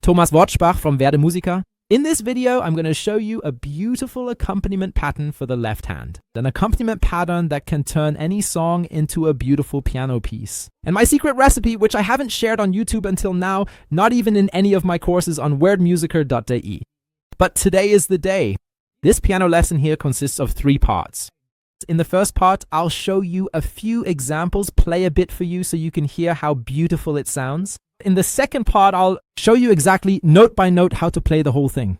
Thomas Wortschbach from Werde Musiker. In this video, I'm going to show you a beautiful accompaniment pattern for the left hand. An accompaniment pattern that can turn any song into a beautiful piano piece. And my secret recipe, which I haven't shared on YouTube until now, not even in any of my courses on werdemusiker.de. But today is the day. This piano lesson here consists of 3 parts. In the first part, I'll show you a few examples, play a bit for you so you can hear how beautiful it sounds. In the second part, I'll show you exactly note by note how to play the whole thing.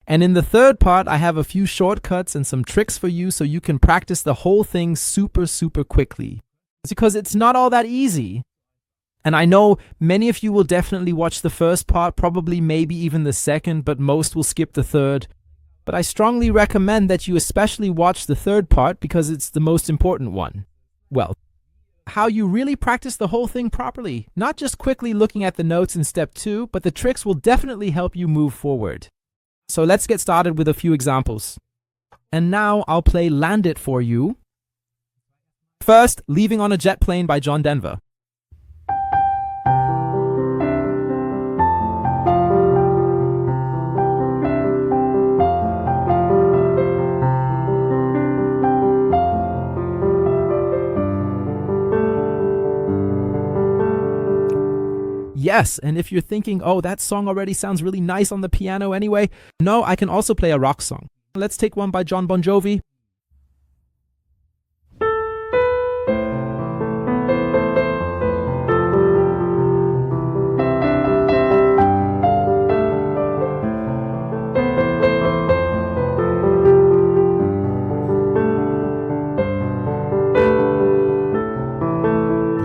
And in the third part, I have a few shortcuts and some tricks for you so you can practice the whole thing super quickly. It's because it's not all that easy. And I know many of you will definitely watch the first part, probably maybe even the second, but most will skip the third. But I strongly recommend that you especially watch the third part because it's the most important one. Well, how you really practice the whole thing properly, not just quickly looking at the notes in step 2, but the tricks will definitely help you move forward. So let's get started with a few examples. And now I'll play Land It for you. First, Leaving on a Jet Plane by John Denver. Yes, and if you're thinking, oh, that song already sounds really nice on the piano anyway, no, I can also play a rock song. Let's take one by Jon Bon Jovi.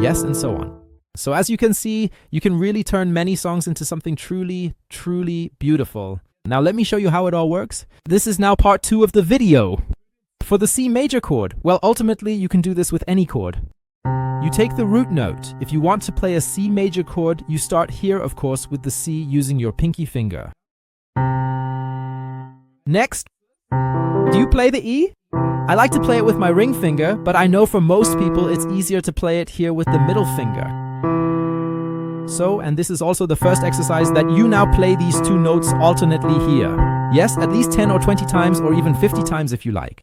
Yes, and so on. So as you can see, you can really turn many songs into something truly beautiful. Now let me show you how it all works. This is now part 2 of the video. For the C major chord, well, ultimately you can do this with any chord. You take the root note. If you want to play a C major chord, you start here, of course, with the C using your pinky finger. Next, do you play the E? I like to play it with my ring finger, but I know for most people it's easier to play it here with the middle finger. So, and this is also the first exercise, that you now play these 2 notes alternately here. Yes, at least 10 or 20 times or even 50 times if you like.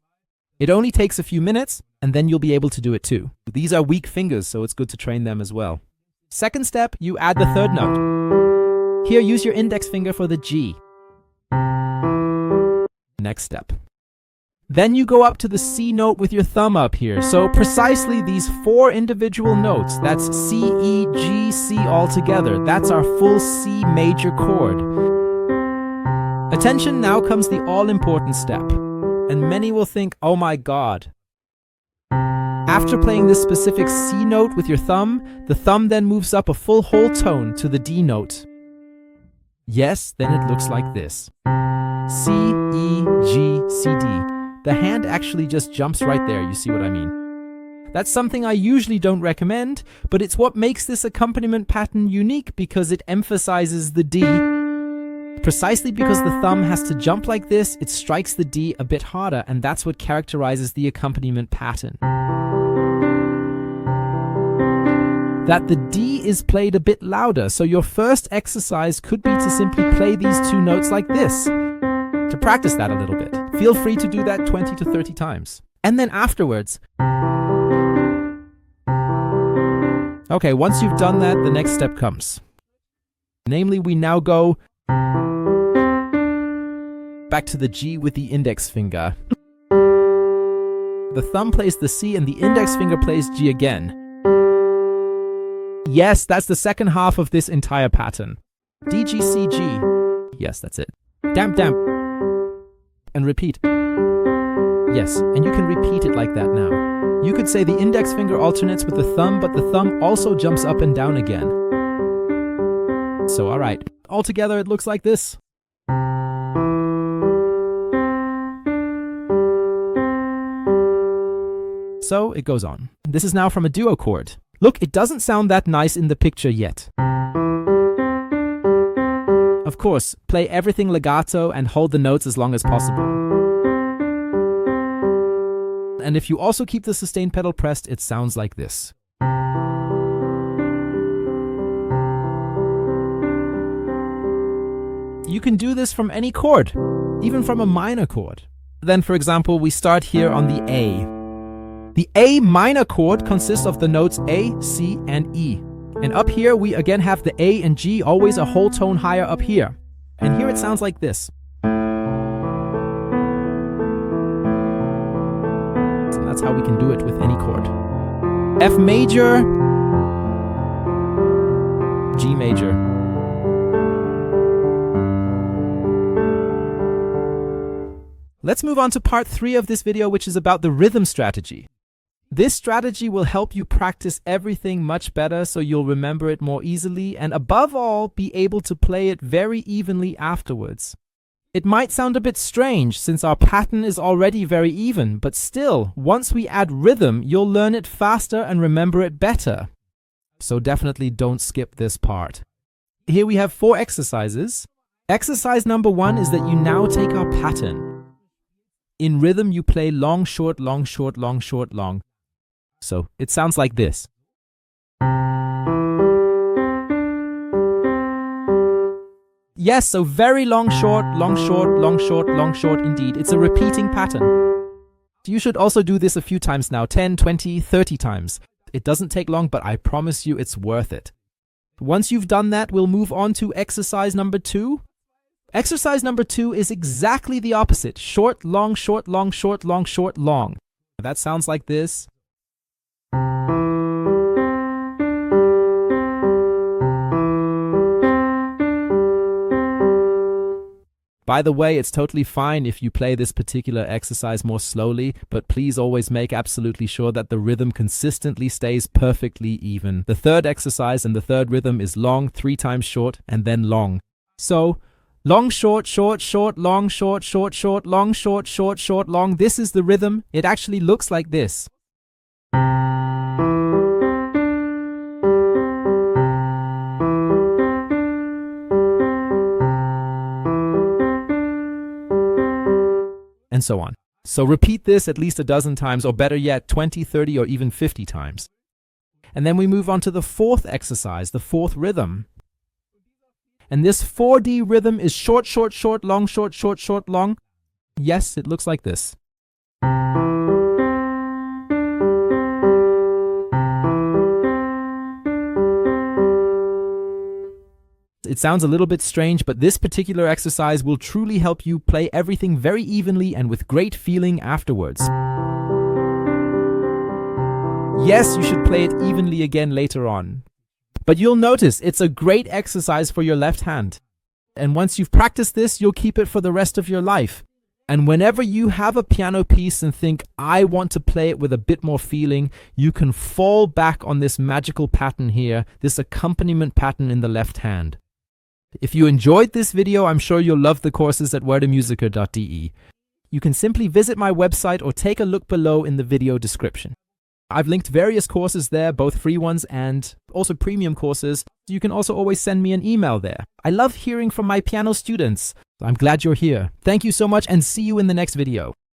It only takes a few minutes and then you'll be able to do it too. These are weak fingers, so it's good to train them as well. Second step, you add the third note. Here, use your index finger for the G. Next step. Then you go up to the C note with your thumb up here. So precisely these 4 individual notes, that's C, E, G, C all together. That's our full C major chord. Attention, now comes the all-important step. And many will think, oh my God. After playing this specific C note with your thumb, the thumb then moves up a full whole tone to the D note. Yes, then it looks like this. C, E, G, C, D. The hand actually just jumps right there, you see what I mean? That's something I usually don't recommend, but it's what makes this accompaniment pattern unique because it emphasizes the D. Precisely because the thumb has to jump like this, it strikes the D a bit harder, and that's what characterizes the accompaniment pattern. That the D is played a bit louder, so your first exercise could be to simply play these 2 notes like this. To practice that a little bit. Feel free to do that 20 to 30 times. And then afterwards, okay, once you've done that, the next step comes. Namely, we now go back to the G with the index finger. The thumb plays the C and the index finger plays G again. Yes, that's the second half of this entire pattern. D, G, C, G. Yes, that's it. Damp, damp. And repeat. Yes, and you can repeat it like that now. You could say the index finger alternates with the thumb, but the thumb also jumps up and down again. So, alright. Altogether, it looks like this. So, it goes on. This is now from a duo chord. Look, it doesn't sound that nice in the picture yet. Of course, play everything legato and hold the notes as long as possible. And if you also keep the sustain pedal pressed, it sounds like this. You can do this from any chord, even from a minor chord. Then, for example, we start here on the A. The A minor chord consists of the notes A, C, and E. And up here, we again have the A and G, always a whole tone higher up here. And here it sounds like this. And that's how we can do it with any chord. F major, G major. Let's move on to part 3 of this video, which is about the rhythm strategy. This strategy will help you practice everything much better so you'll remember it more easily and above all, be able to play it very evenly afterwards. It might sound a bit strange since our pattern is already very even, but still, once we add rhythm, you'll learn it faster and remember it better. So definitely don't skip this part. Here we have 4 exercises. Exercise number 1 is that you now take our pattern. In rhythm, you play long, short, long, short, long, short, long. So it sounds like this. Yes, so very long, short, long, short, long, short, long, short indeed. It's a repeating pattern. You should also do this a few times now, 10, 20, 30 times. It doesn't take long, but I promise you it's worth it. Once you've done that, we'll move on to exercise number 2. Exercise number 2 is exactly the opposite. Short, long, short, long, short, long, short, long. That sounds like this. By the way, it's totally fine if you play this particular exercise more slowly, but please always make absolutely sure that the rhythm consistently stays perfectly even. The third exercise and the third rhythm is long, 3 times short, and then long. So, long, short, short, short, long, short, short, short, long, short, short, short, long. This is the rhythm. It actually looks like this. And so on. So repeat this at least a dozen times, or better yet, 20, 30, or even 50 times. And then we move on to the 4th exercise, the 4th rhythm. And this 4D rhythm is short, short, short, long, short, short, short, long. Yes, it looks like this. It sounds a little bit strange, but this particular exercise will truly help you play everything very evenly and with great feeling afterwards. Yes, you should play it evenly again later on. But you'll notice it's a great exercise for your left hand. And once you've practiced this, you'll keep it for the rest of your life. And whenever you have a piano piece and think, I want to play it with a bit more feeling, you can fall back on this magical pattern here, this accompaniment pattern in the left hand. If you enjoyed this video, I'm sure you'll love the courses at werdemusiker.de. You can simply visit my website or take a look below in the video description. I've linked various courses there, both free ones and also premium courses. You can also always send me an email there. I love hearing from my piano students. I'm glad you're here. Thank you so much and see you in the next video.